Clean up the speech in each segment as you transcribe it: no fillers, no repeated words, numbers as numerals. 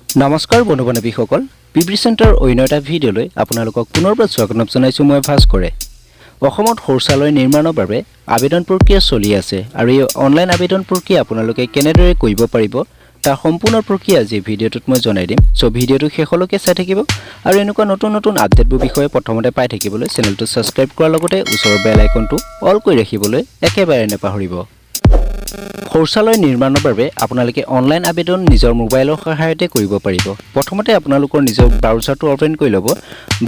নমস্কাৰ বন্ধু-বান্ধৱীসকল, PB centre অন্য এটা ভিডিঅ'লৈ আপোনালোকক পুনৰবাৰ স্বাগতম জনাইছোঁ। মই ভাস্কৰে। অসমত শৌচালয় নিৰ্মাণৰ বাবে আবেদন প্ৰক্ৰিয়া চলি আছে আৰু এই অনলাইন আবেদন প্ৰক্ৰিয়া আপোনালোকে কেনেদৰে কৰিব পাৰিব তাৰ সম্পূৰ্ণ প্ৰক্ৰিয়া আজি ভিডিঅ'টোত মই জনাই দিম। সো ভিডিঅ'টো শেষলৈকে চাই থাকিব আৰু এনেকুৱা নতুন নতুন আপডেটবোৰ বিষয়ে প্ৰথমতে পাই থাকিবলৈ চেনেলটো সাবস্ক্ৰাইব কৰাৰ লগতে ওচৰৰ বেল আইকনটো অল কৰি ৰাখিবলৈ একেবাৰে নাপাহৰিব। শৌচালয় নিৰ্মাণৰ বাবে আপোনালোকে অনলাইন আবেদন নিজৰ মোবাইলৰ সহায়তে কৰিব পাৰিব। প্ৰথমতে আপোনালোকৰ নিজৰ ব্ৰাউজাৰটো ওপেন কৰি ল'ব।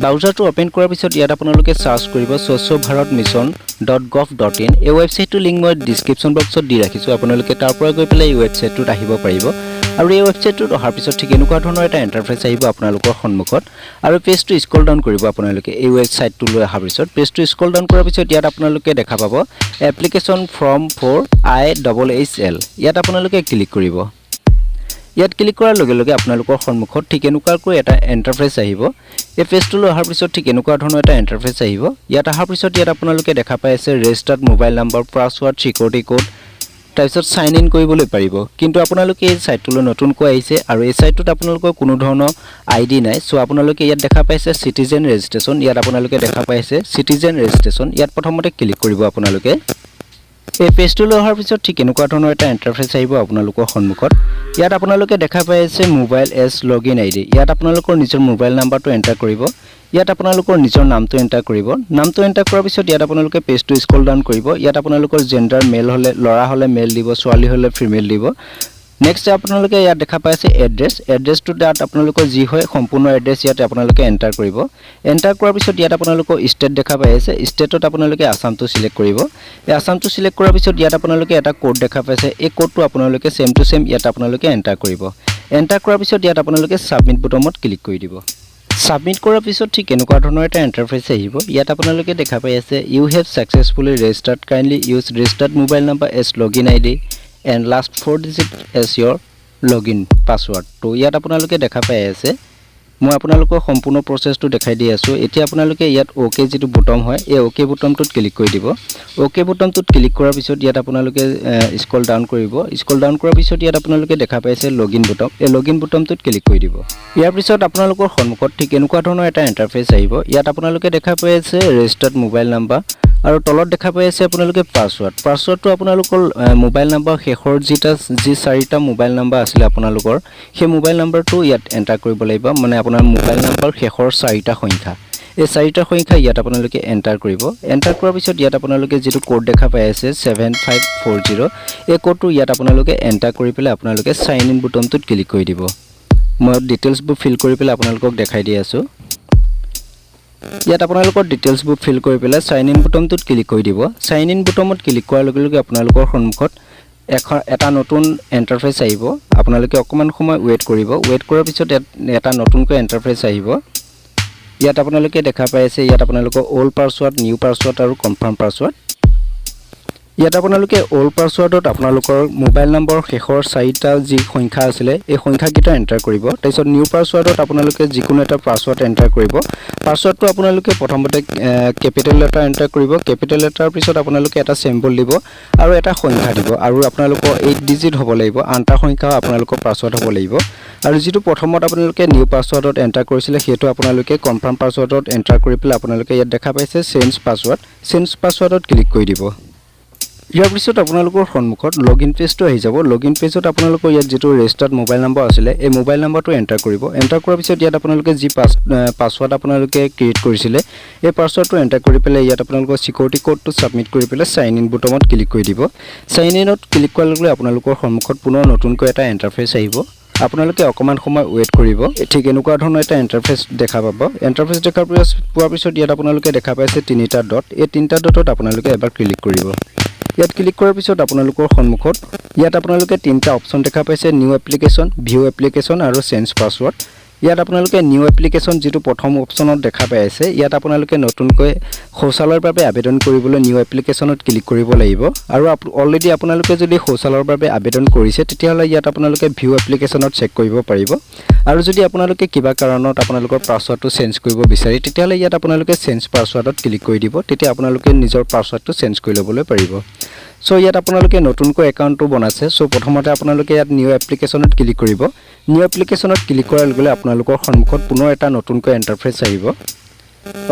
ব্ৰাউজাৰটো ওপেন কৰাৰ পিছত ইয়াত আপোনালোকে সাৰ্চ কৰিব swachh.bharat.gov.in। এই ৱেবছাইটটোৰ লিংক মই ডেসক্ৰিপচন বক্সত দি ৰাখিছোঁ। আপোনালোকে তাৰ পৰা গৈ পেলাই এই ৱেবছাইটটোত আহিব পাৰিব আৰু এই ৱেবছাইটটোত অহাৰ পিছত ঠিক এনেকুৱা ধৰণৰ এটা ইণ্টাৰফেচ আহিব আপোনালোকৰ সন্মুখত আৰু পেজটো স্ক্ৰল ডাউন কৰিব। আপোনালোকে এই ৱেবছাইটটোলৈ অহাৰ পিছত পেজটো স্ক্ৰল ডাউন কৰাৰ পিছত ইয়াত আপোনালোকে দেখা পাব এপ্লিকেশ্যন ফৰ্ম ফৰ IHHL। ইয়াত আপোনালোকে ক্লিক কৰিব। ইয়াত ক্লিক কৰাৰ লগে লগে আপোনালোকৰ সন্মুখত ঠিক এনেকুৱাকৈ এটা ইণ্টাৰফেচ আহিব। এই পেজটোলৈ অহাৰ পিছত ঠিক এনেকুৱা ধৰণৰ এটা ইণ্টাৰফেচ আহিব। ইয়াত অহাৰ পিছত ইয়াত আপোনালোকে দেখা পাই আছে registered mobile number, password, security code, তাৰপিছত সাইন ইন কৰিবলৈ পাৰিব। কিন্তু আপোনালোকে এই সাইটটোলৈ নতুনকৈ আহিছে আৰু এই সাইটটোত আপোনালোকৰ কোনো ধৰণৰ আইডি নাই। সো আপোনালোকে ইয়াত দেখা পাইছে সিটিজেন ৰেজিষ্ট্ৰেচন। ইয়াত আপোনালোকে দেখা পাইছে সিটিজেন ৰেজিষ্ট্ৰেচন। ইয়াত প্ৰথমতে ক্লিক কৰিব আপোনালোকে। এই পেজটোলৈ অহাৰ পিছত ঠিক এনেকুৱা ধৰণৰ এটা ইণ্টাৰফেচ আহিব আপোনালোকৰ সন্মুখত। ইয়াত আপোনালোকে দেখা পাই আছে মোবাইল এজ লগইন আইডি। ইয়াত আপোনালোকৰ নিজৰ মোবাইল নাম্বাৰটো এণ্টাৰ কৰিব। ইয়াত আপোনালোকৰ নিজৰ নামটো এণ্টাৰ কৰিব। নামটো এণ্টাৰ কৰাৰ পিছত ইয়াত আপোনালোকে পেজটো স্ক্ৰল ডাউন কৰিব। ইয়াত আপোনালোকৰ জেন্ডাৰ মেল হ'লে ল'ৰা হ'লে মেল দিব, ছোৱালী হ'লে ফিমেল দিব। নেক্সট আপোনালোকে ইয়াত দেখা পাই আছে এড্ৰেছ। এড্ৰেছটো ইয়াত আপোনালোকৰ যি হয় সম্পূৰ্ণ এড্ৰেছ ইয়াত আপোনালোকে এণ্টাৰ কৰিব। এণ্টাৰ কৰাৰ পিছত ইয়াত আপোনালোকৰ ষ্টেট দেখা পাই আছে। ষ্টেটত আপোনালোকে আসামটো সিলেক্ট কৰিব। এই আসামটো সিলেক্ট কৰাৰ পিছত ইয়াত আপোনালোকে এটা কোড দেখা পাইছে। এই কোডটো আপোনালোকে সেম টু সেম ইয়াত আপোনালোকে এণ্টাৰ কৰিব। এণ্টাৰ কৰাৰ পিছত ইয়াত আপোনালোকে সাবমিট বুটামত ক্লিক কৰি দিব। সাবমিট কৰাৰ পিছত ঠিক এনেকুৱা ধৰণৰ এটা ইণ্টাৰফেচ আহিব। ইয়াত আপোনালোকে দেখা পাই আছে you have successfully registered, kindly use registered mobile number as login ID and last 4 digit as your login password। তো ইয়াত আপোনালোকে দেখা পাই আছে। মই আপোনালোকৰ সম্পূৰ্ণ প্ৰসেছটো দেখাই দি আছো। এতিয়া আপোনালোকে ইয়াত ওকে যেটো বুটাম হয় এই ওকে বুটামটোত ক্লিক কৰি দিব। ওকে বুটামটোত ক্লিক কৰাৰ পিছত ইয়াত আপোনালোকে স্ক্ৰল ডাউন কৰিব। স্ক্ৰল ডাউন কৰাৰ পিছত ইয়াত আপোনালোকে দেখা পাইছে লগইন বুটাম। এই লগইন বুটামটোত ক্লিক কৰি দিব। ইয়াৰ পিছত আপোনালোকৰ সন্মুখত ঠিক এনেকুৱা ধৰণৰ এটা ইণ্টাৰফেচ আহিব। ইয়াত আপোনালোকে দেখা পাই আছে ৰেজিষ্টাৰ্ড মোবাইল নাম্বাৰ আৰু তলত দেখা পাই আছে আপোনালোকে পাছৱৰ্ড। পাছৱৰ্ডটো আপোনালোকৰ মোবাইল নাম্বাৰ শেষৰ যি 4টা মোবাইল নাম্বাৰ আছিল আপোনালোকৰ সেই মোবাইল নাম্বাৰটো ইয়াত এণ্টাৰ কৰিব লাগিব। মানে আপোনাৰ মোবাইল নাম্বাৰ শেষৰ 4টা সংখ্যা, এই 4টা সংখ্যা ইয়াত আপোনালোকে এণ্টাৰ কৰিব। এণ্টাৰ কৰাৰ পিছত ইয়াত আপোনালোকে যেটো কোড দেখা পাই আছে 7540 এই কোডটো ইয়াত আপোনালোকে এণ্টাৰ কৰি পেলাই আপোনালোকে সাইন ইন বুটামটোত ক্লিক কৰি দিব। মই ডিটেইলছবোৰ ফিল কৰি পেলাই আপোনালোকক দেখাই দি আছো। ইয়াত আপোনালোকৰ ডিটেইলছবোৰ ফিল কৰি পেলাই সাইন ইন বুটামটোত ক্লিক কৰি দিব। সাইন ইন বুটামত ক্লিক কৰাৰ লগে লগে আপোনালোকৰ সন্মুখত এটা নতুন ইণ্টাৰফেচ আহিব। আপোনালোকে অকমান সময় ওয়েট কৰিব। ওয়েট কৰাৰ পিছত এটা নতুনকৈ ইণ্টাৰফেচ আহিব। ইয়াত আপোনালোকে দেখা পাই আছে ইয়াত আপোনালোকৰ ওল্ড পাছৱৰ্ড, নিউ পাছৱৰ্ড আৰু কনফাৰ্ম পাছৱৰ্ড। ইয়াত আপোনালোকে ওল্ড পাছৱৰ্ডত আপোনালোকৰ মোবাইল নম্বৰ শেষৰ 4টা যি সংখ্যা আছিল এই সংখ্যাকেইটা এণ্টাৰ কৰিব। তাৰপিছত নিউ পাছৱৰ্ডত আপোনালোকে যিকোনো এটা পাছৱৰ্ড এণ্টাৰ কৰিব। পাছৱৰ্ডটো আপোনালোকে প্ৰথমতে কেপিটেল লেটাৰ এণ্টাৰ কৰিব। কেপিটেল লেটাৰৰ পিছত আপোনালোকে এটা সিম্বল দিব আৰু এটা সংখ্যা দিব আৰু আপোনালোকৰ 8 ডিজিট হ'ব লাগিব। আনটা সংখ্যাও আপোনালোকৰ পাছৱৰ্ড হ'ব লাগিব আৰু যেটো প্ৰথমত আপোনালোকে নিউ পাছৱৰ্ডত এণ্টাৰ কৰিছিল সেইটো আপোনালোকে কনফাৰ্ম পাছৱৰ্ডত এণ্টাৰ কৰি পেলাই আপোনালোকে ইয়াত দেখা পাইছে চেঞ্জ পাছৱৰ্ড। চেঞ্জ পাছৱৰ্ডত ক্লিক কৰি দিব। ইয়াৰ পিছত আপোনালোকৰ সন্মুখত লগইন পেজটো আহি যাব। লগইন পেজত আপোনালোকৰ ইয়াত যেটো ৰেজিষ্টাৰ্ড মোবাইল নাম্বাৰ আছিল এই মোবাইল নাম্বাৰটো এণ্টাৰ কৰিব। এণ্টাৰ কৰাৰ পিছত ইয়াত আপোনালোকে যি পাছৱৰ্ড আপোনালোকে ক্ৰিয়েট কৰিছিল এই পাছৱৰ্ডটো এণ্টাৰ কৰি পেলাই ইয়াত আপোনালোকৰ সিকিউৰিটি কোডটো সাবমিট কৰি পেলাই সাইন ইন বুটামত ক্লিক কৰি দিব। সাইন ইনত ক্লিক কৰাৰ লগে লগে আপোনালোকৰ সন্মুখত পুনৰ নতুনকৈ এটা ইণ্টাৰফেচ আহিব। আপোনালোকে অকমান সময় ওয়েট কৰিব। ঠিক এনেকুৱা ধৰণৰ এটা ইণ্টাৰফেচ দেখা পাব। ইণ্টাৰফেচ দেখাৰ পোৱাৰ পিছত ইয়াত আপোনালোকে দেখা পাইছে 3টা ডট। এই 3টা ডটত আপোনালোকে এবাৰ ক্লিক কৰিব। ইয়াত ক্লিক কৰাৰ পিছত আপোনালোকৰ সন্মুখত ইয়াত আপোনালোকে 3টা অপচন দেখা পাইছে নিউ এপ্লিকেশ্যন, ভিউ এপ্লিকেশ্যন আৰু চেঞ্জ পাছৱৰ্ড। ইয়াত আপোনালোকে নিউ এপ্লিকেশ্যন যেটো প্ৰথম অপচনত দেখা পাই আছে ইয়াত আপোনালোকে নতুনকৈ শৌচালয়ৰ বাবে আবেদন কৰিবলৈ নিউ এপ্লিকেশ্যনত ক্লিক কৰিব লাগিব আৰু অলৰেডি আপোনালোকে যদি শৌচালয়ৰ বাবে আবেদন কৰিছে তেতিয়াহ'লে ইয়াত আপোনালোকে ভিউ এপ্লিকেশ্যনত চেক কৰিব পাৰিব আৰু যদি আপোনালোকে কিবা কাৰণত আপোনালোকৰ পাছৱৰ্ডটো চেঞ্জ কৰিব বিচাৰে তেতিয়াহ'লে ইয়াত আপোনালোকে চেঞ্জ পাছৱৰ্ডত ক্লিক কৰি দিব তেতিয়া আপোনালোকে নিজৰ পাছৱৰ্ডটো চেঞ্জ কৰি ল'বলৈ পাৰিব সো ইয়াত আপোনালোকে নতুনকৈ একাউণ্টটো বনাইছে সো প্ৰথমতে আপোনালোকে ইয়াত নিউ এপ্লিকেশ্যনত ক্লিক কৰিব নিউ এপ্লিকেশ্যনত ক্লিক কৰাৰ লগে লগে আপোনালোকৰ সন্মুখত পুনৰ এটা নতুনকৈ ইন্টাৰফেস আহিব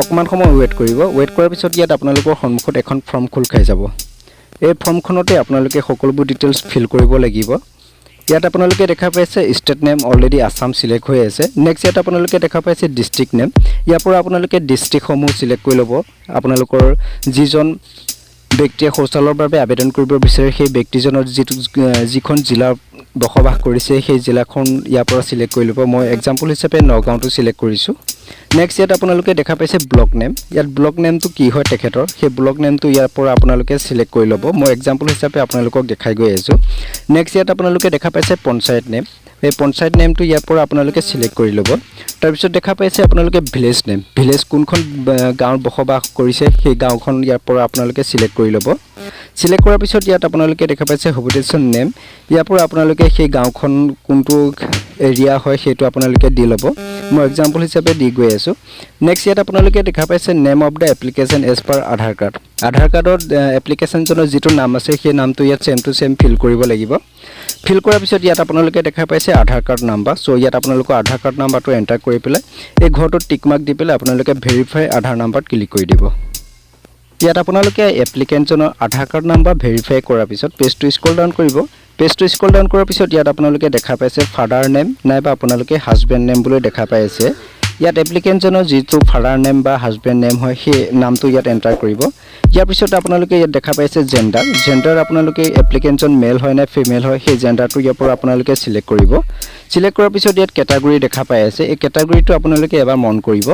অকমান সময় ওয়েট কৰিব ওয়েট কৰাৰ পিছত ইয়াত আপোনালোকৰ সন্মুখত এখন ফৰ্ম খোল খাই যাব এই ফৰ্মখনতে আপোনালোকে সকলোবোৰ ডিটেইলছ ফিল কৰিব লাগিব ইয়াত আপোনালোকে দেখা পাইছে state name already Assam select হৈ আছে নেক্সট ইয়াত আপোনালোকে দেখা পাইছে ডিস্ট্ৰিক্ট নেম ইয়াৰ পৰা আপোনালোকে ডিস্ট্ৰিক্ট সমূহ সিলেক্ট কৰি ল'ব আপোনালোকৰ যিজন ব্যক্তিয়ে শৌচালয়ৰ বাবে আবেদন কৰিব বিচাৰে সেই ব্যক্তিজনৰ যিখন জিলা বসবাস কৰিছে সেই জিলাখন ইয়াৰ পৰা সিলেক্ট কৰি ল'ব মই এক্সাম্পল হিচাপে নগাঁওটো সিলেক্ট কৰিছো নেক্সট ইয়াত আপোনালোকে দেখা পাইছে ব্লক নেম ইয়াত ব্লক নেমটো কি হয় তেখেতৰ সেই ব্লক নেমটো ইয়াৰ পৰা আপোনালোকে সিলেক্ট কৰি ল'ব মই এক্সাম্পল হিচাপে আপোনালোকক দেখাই গৈ আছো নেক্সট ইয়াত আপোনালোকে দেখা পাইছে পঞ্চায়ত নেম এই পঞ্চায়ত নেমটো ইয়াৰ পৰা আপোনালোকে সিলেক্ট কৰি ল'ব তাৰ পিছত দেখা পাইছে আপোনালোকে ভিলেজ নেম ভিলেজ কোনখন গাঁৱত বসবাস কৰিছে সেই গাঁওখন ইয়াৰ পৰা আপোনালোকে সিলেক্ট কৰি ল'ব সিলেক্ট কৰাৰ পিছত ইয়াত আপোনালোকে দেখা পাইছে হবিটেশ্যন নেম ইয়াৰ পৰা আপোনালোকে সেই গাঁওখন কোনটো এৰিয়া হয় সেইটো আপোনালোকে দি ল'ব মই এক্সাম্পল হিচাপে দি গৈ আছো নেক্সট ইয়াত আপোনালোকে দেখা পাইছে name of the application as per Aadhaar কাৰ্ডত এপ্লিকেশ্যনজনৰ যিটো নাম আছে সেই নামটো ইয়াত সেম টু সেম ফিল কৰিব লাগিব ফিল কৰাৰ পিছত ইয়াত আপোনালোকে দেখা পাইছে আধাৰ কাৰ্ড নাম্বাৰ সো ইয়াত আপোনালোকৰ আধাৰ কাৰ্ড নাম্বাৰটো এন্টাৰ কৰি পেলাই এই ঘৰটোত টিক মাৰ্ক দি পেলাই আপোনালোকে ভেৰিফাই আধাৰ নাম্বাৰত ক্লিক কৰি দিব ইয়াত আপোনালোকে এপ্লিকেণ্টজনৰ আধাৰ কাৰ্ড নাম্বাৰ ভেৰিফাই কৰাৰ পিছত পেজটো স্ক্ৰল ডাউন কৰিব পেজটো স্ক্ৰল ডাউন কৰাৰ পিছত ইয়াত আপোনালোকে দেখা পাইছে ফাদাৰ নেম নাইবা আপোনালোকে হাজবেণ্ড নেম বুলি দেখা পাই আছে ইয়াত এপ্লিকেণ্টজনৰ যিটো ফাদাৰ নেম বা হাজবেণ্ড নেম হয় সেই নামটো ইয়াত এন্টাৰ কৰিব ইয়াৰ পিছত আপোনালোকে ইয়াত দেখা পাইছে জেন্ডাৰ আপোনালোকে এপ্লিকেণ্টজন মেল হয় নে ফিমেল হয় সেই জেন্ডাৰটো ইয়াৰ পৰা আপোনালোকে সিলেক্ট কৰিব সিলেক্ট কৰাৰ পিছত ইয়াত কেটাগৰী দেখা পাই আছে এই কেটাগৰীটো আপোনালোকে এবাৰ মন কৰিব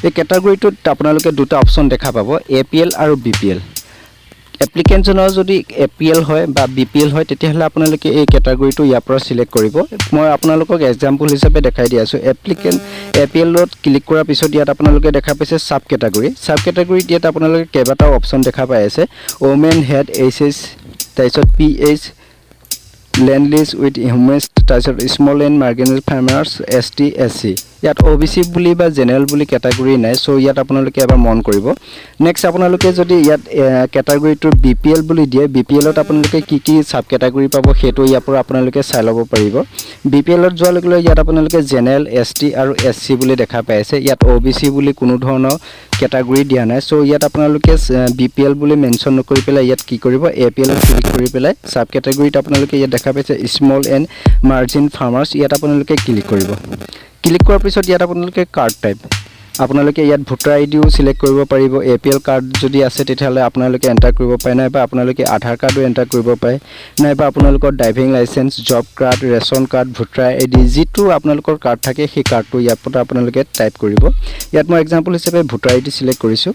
এই কেটাগৰীটোত আপোনালোকে দুটা অপচন দেখা পাব এপিএল আৰু বিপিএল এপ্লিকেণ্টজনৰ যদি এপিএল হয় বা বিপিএল হয় তেতিয়াহ'লে আপোনালোকে এই কেটাগৰীটো ইয়াৰ পৰা সিলেক্ট কৰিব মই আপোনালোকক এক্সাম্পল হিচাপে দেখাই দি আছো এপিএলত ক্লিক কৰাৰ পিছত ইয়াত আপোনালোকে দেখা পাইছে সাব কেটাগৰীত ইয়াত আপোনালোকে কেইবাটাও অপচন দেখা পাই আছে ওমেন হেড এইচএছ তাৰপিছত পিএইচ লেণ্ডলিজ উইথ হিউমেষ্ট তাৰপিছত small and marginal farmers ST SC ইয়াত ওবিসি বুলি বা জেনেৰেল বুলি কেটাগৰী নাই সো ইয়াত আপোনালোকে এবাৰ মন কৰিব নেক্সট আপোনালোকে যদি ইয়াত কেটাগৰীটো বিপিএল বুলি দিয়ে বিপিএলত আপোনালোকে কি সাব কেটাগৰী পাব সেইটো ইয়াৰ পৰা আপোনালোকে চাই ল'ব পাৰিব বিপিএলত যোৱাৰ লগে লগে ইয়াত আপোনালোকে জেনেৰেল এছটি আৰু এছচি বুলি দেখা পাই আছে ইয়াত ওবিসি বুলি কোনো ধৰণৰ কেটাগৰী দিয়া নাই সো ইয়াত আপোনালোকে বিপিএল বুলি মেনশন নকৰি পেলাই ইয়াত কি কৰিব এপিএল ক্লিক কৰি পেলাই সাব কেটাগৰীত আপোনালোকে ইয়াত দেখা পাইছে স্মল এণ্ড মাৰ্জিন ফাৰ্মাৰ্ছ ইয়াত আপোনালোকে ক্লিক কৰিব ক্লিক কৰাৰ পিছত ইয়াত আপোনালোকে কাৰ্ড টাইপ আপোনালোকে ইয়াত ভোটাৰ আইডিও সিলেক্ট কৰিব পাৰিব এপিএল কাৰ্ড যদি আছে তেতিয়াহ'লে আপোনালোকে এন্টাৰ কৰিব পাৰে নাইবা আপোনালোকে আধাৰ কাৰ্ডো এন্টাৰ কৰিব পাৰে নাইবা আপোনালোকৰ driving licence job card ration card voter ID যিটো আপোনালোকৰ কাৰ্ড থাকে সেই কাৰ্ডটো ইয়াত আপোনালোকে টাইপ কৰিব ইয়াত মই এক্সাম্পল হিচাপে ভোটাৰ আইডি সিলেক্ট কৰিছো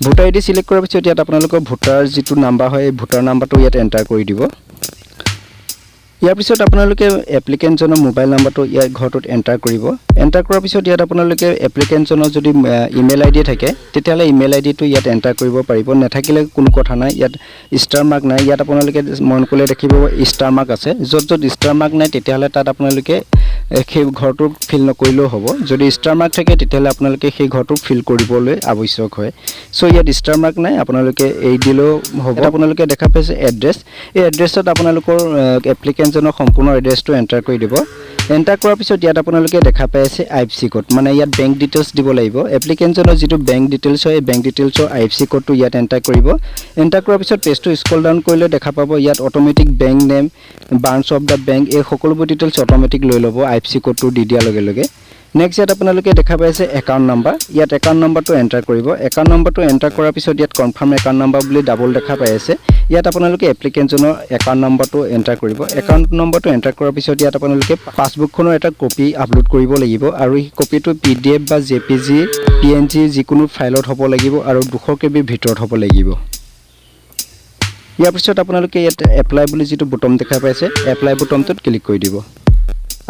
ভোটাৰ আইডি সিলেক্ট কৰাৰ পিছত ইয়াত আপোনালোকৰ ভোটাৰ যিটো নাম্বাৰ হয় এই ভোটাৰ নাম্বাৰটো ইয়াত এন্টাৰ কৰি দিব ইয়াৰ পিছত আপোনালোকে এপ্লিকেণ্টজনৰ মোবাইল নাম্বাৰটো ইয়াৰ ঘৰটোত এন্টাৰ কৰিব এন্টাৰ কৰাৰ পিছত ইয়াত আপোনালোকে এপ্লিকেণ্টজনৰ যদি ইমেইল আইডি থাকে তেতিয়াহ'লে ইমেইল আইডিটো ইয়াত এন্টাৰ কৰিব পাৰিব নাথাকিলে কোনো কথা নাই ইয়াত ষ্টাৰ মাৰ্ক নাই ইয়াত আপোনালোকে মন কৰিলে দেখিব ষ্টাৰ মাৰ্ক আছে য'ত ষ্টাৰ মাৰ্ক নাই তেতিয়াহ'লে তাত আপোনালোকে সেই ঘৰটো ফিল নকৰিলেও হ'ব যদি ষ্টাৰ মাৰ্ক থাকে তেতিয়াহ'লে আপোনালোকে সেই ঘৰটো ফিল কৰিবলৈ আৱশ্যক হয় সো ইয়াত ষ্টাৰ মাৰ্ক নাই আপোনালোকে এই দিলেও হ'ব আপোনালোকে দেখা পাইছে এড্ৰেছ এই এড্ৰেছত আপোনালোকৰ এপ্লিকেণ্টজনৰ সম্পূৰ্ণ এড্ৰেছটো এন্টাৰ কৰি দিব এন্টাৰ কৰাৰ পিছত ইয়াত আপোনালোকে দেখা পাই আছে আইএফএসচি কোড মানে ইয়াত বেংক ডিটেইলছ দিব লাগিব এপ্লিকেণ্টজনৰ যিটো বেংক ডিটেইলছ হয় বেংক ডিটেইলছৰ আইএফএসচি কোডটো ইয়াত এন্টাৰ কৰিব এন্টাৰ কৰাৰ পিছত পেজটো স্ক্ৰল ডাউন কৰিলে দেখা পাব ইয়াত automatic bank name branch of the bank এই সকলোবোৰ ডিটেইলছ অটোমেটিক লৈ ল'ব আইএফএসচি কোডটো দি দিয়াৰ লগে লগে নেক্সট ইয়াত আপোনালোকে দেখা পাইছে একাউণ্ট নাম্বাৰ ইয়াত একাউণ্ট নাম্বাৰটো এন্টাৰ কৰিব একাউণ্ট নাম্বাৰটো এন্টাৰ কৰাৰ পিছত ইয়াত কনফাৰ্ম একাউণ্ট নাম্বাৰ বুলি ডাবল দেখা পাই আছে ইয়াত আপোনালোকে এপ্লিকেণ্টজনৰ একাউণ্ট নাম্বাৰটো এন্টাৰ কৰিব একাউণ্ট নাম্বাৰটো এন্টাৰ কৰাৰ পিছত ইয়াত আপোনালোকে পাছবুকখনৰ এটা কপি আপলোড কৰিব লাগিব আৰু এই কপিটো পিডিএফ বা জেপিজি পিএনজি যিকোনো ফাইলত হ'ব লাগিব আৰু 200 KB ভিতৰত হ'ব লাগিব ইয়াৰ পিছত আপোনালোকে ইয়াত এপ্লাই বুলি যিটো বুটাম দেখা পাইছে এপ্লাই বুটামটোত ক্লিক কৰি দিব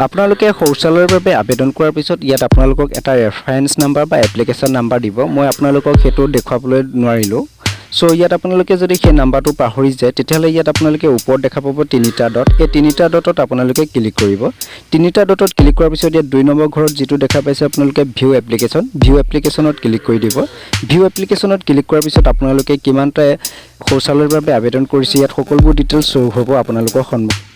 আপোনালোকে শৌচালয়ৰ বাবে আবেদন কৰাৰ পিছত ইয়াত আপোনালোকক এটা ৰেফাৰেন্স নাম্বাৰ বা এপ্লিকেশ্যন নাম্বাৰ দিব মই আপোনালোকক হেতু দেখুৱাবলৈ নোৱাৰিলো সো ইয়াত আপোনালোকে যদি সেই নাম্বাৰটো পাহৰি যায় তেতিয়াহলে ইয়াত আপোনালোকে ওপৰত দেখা পাব তিনিটা ডট এই তিনিটা ডটত আপোনালোকে ক্লিক কৰিব তিনিটা ডটত ক্লিক কৰাৰ পিছত ইয়াত 2 নম্বৰ ঘৰত যেটো দেখা পাইছে আপোনালোকে ভিউ এপ্লিকেশনত ক্লিক কৰি দিব ভিউ এপ্লিকেশনত ক্লিক কৰাৰ পিছত আপোনালোকে কিমানটা শৌচালয়ৰ বাবে আবেদন কৰিছে ইয়াত সকলোবোৰ ডিটেইলছ শো হ'ব আপোনালোকৰ সন্মুখত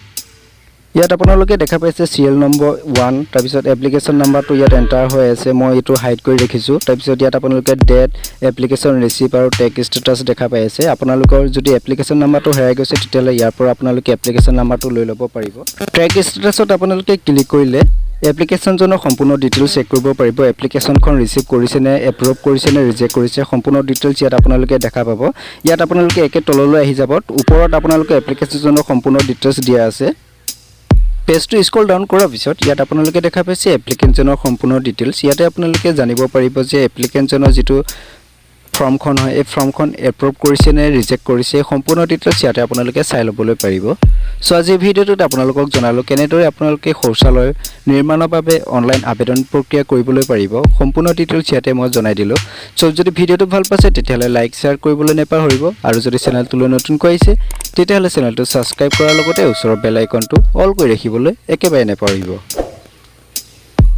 ইয়াত আপোনালোকে দেখা পাইছে সিৰিয়েল নম্বৰ 1 তাৰ পিছত এপ্লিকেশন নাম্বাৰটো ইয়াত এন্টাৰ হৈ আছে মই এটো হাইড কৰি ৰাখিছো তাৰ পিছত ইয়াত আপোনালোকে ডেট এপ্লিকেশন ৰিসিভ আৰু টেক ষ্টেটাস দেখা পাই আছে আপোনালোকৰ যদি এপ্লিকেশন নাম্বাৰটো হেৰাই গৈছে তেতিয়ালে ইয়াৰ পৰা আপোনালোকে এপ্লিকেশন নাম্বাৰটো লৈ ল'ব পাৰিব টেক ষ্টেটাসত আপোনালোকে ক্লিক কৰিলে এপ্লিকেশন জনৰ সম্পূৰ্ণ ডিটেইলছ চেক কৰিব পাৰিব এপ্লিকেশনখন ৰিসিভ কৰিছে নে এপ্ৰুভ কৰিছে নে ৰিজেক্ট কৰিছে সম্পূৰ্ণ ডিটেইলছ ইয়াত আপোনালোকে দেখা পাব ইয়াত আপোনালোকে একে তললৈ আহি যাব ওপৰত আপোনালোকে এপ্লিকেশন জনৰ সম্পূৰ্ণ ডিটেইলছ দিয়া আছে পেজটো স্ক্ৰল ডাউন কৰাৰ পিছত ইয়াত আপোনালোকে দেখা পাইছে এপ্লিকেন্টজনৰ সম্পূৰ্ণ ডিটেইলছ ইয়াতে আপোনালোকে জানিব পাৰিব যে এপ্লিকেন্টজনৰ যেটো ফৰ্মখন হয় এই ফৰ্মখন এপ্ৰুভ কৰিছে নে ৰিজেক্ট কৰিছে সম্পূৰ্ণ ডিটেইলছ ইয়াতে আপোনালোকে চাই ল'বলৈ পাৰিব সো আজি ভিডিওটোত আপোনালোকক জনালো কেনেদৰে আপোনালোকে শৌচালয় নিৰ্মাণৰ বাবে অনলাইন আবেদন প্ৰক্ৰিয়া কৰিবলৈ পাৰিব সম্পূৰ্ণ ডিটেইলছ ইয়াতে মই জনাই দিলো সো যদি ভিডিওটো ভাল পাইছে তেতিয়াহলে লাইক শেয়াৰ কৰিবলৈ নেপাহৰিব আৰু যদি চেনেলটোলৈ নতুনকৈ আহিছে তেতিয়াহলে চেনেলটো সাবস্ক্ৰাইব কৰাৰ লগতে ওচৰৰ বেল আইকনটো অল কৰি ৰাখিবলৈ একেবাৰে নেপাহৰিব